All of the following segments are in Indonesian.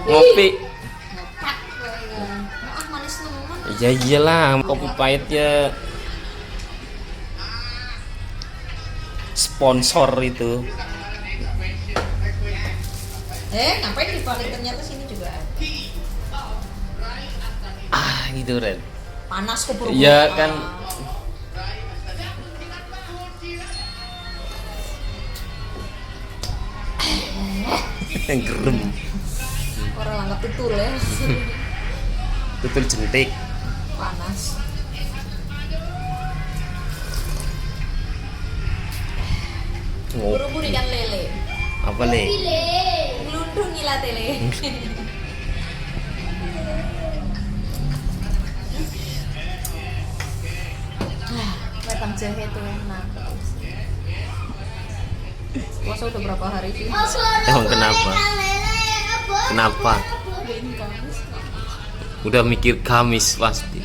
Ngopi. Ngepak ya. Ah manis nemen. Ya iyalah, kopi pahitnya sponsor itu. Ngapain dibalik ternyata sini juga ada. Ah, gitu Ren. Panas keburu. Ya kan. Gerem. Orang anggap tutul ya. Tutul jentik. Panas. Buru-buru ikan lele. Apa le? Ngelundung gila tele. Batang jahe tuh enak. Puasa udah berapa hari sih? Emang kenapa? Kenapa? Ini Kamis. Udah mikir Kamis pasti.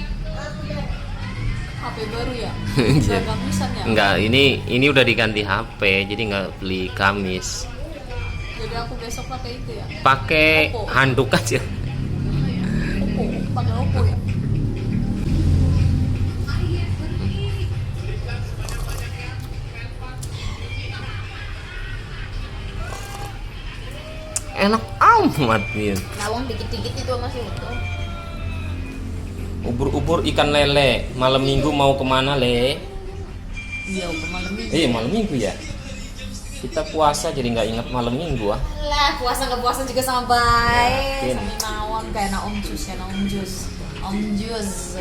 HP baru ya? Iya. Udah Kamisan ya? Enggak, ini udah diganti HP, jadi nggak beli Kamis. Jadi aku besok pakai itu ya? Pakai Oppo. handuk aja. Oppo, pakai Oppo ya? Enak amat nih. Lawang dikit-dikit itu masih utuh. Ubur-ubur ikan lele. Malam minggu mau kemana le? Iya, udah malam ini. Malam minggu ya. Kita puasa jadi nggak ingat malam minggu ah. Lah, puasa nggak puasa juga sama baik. Yakin. Sama nawon kayak Om Jus. Om Jus.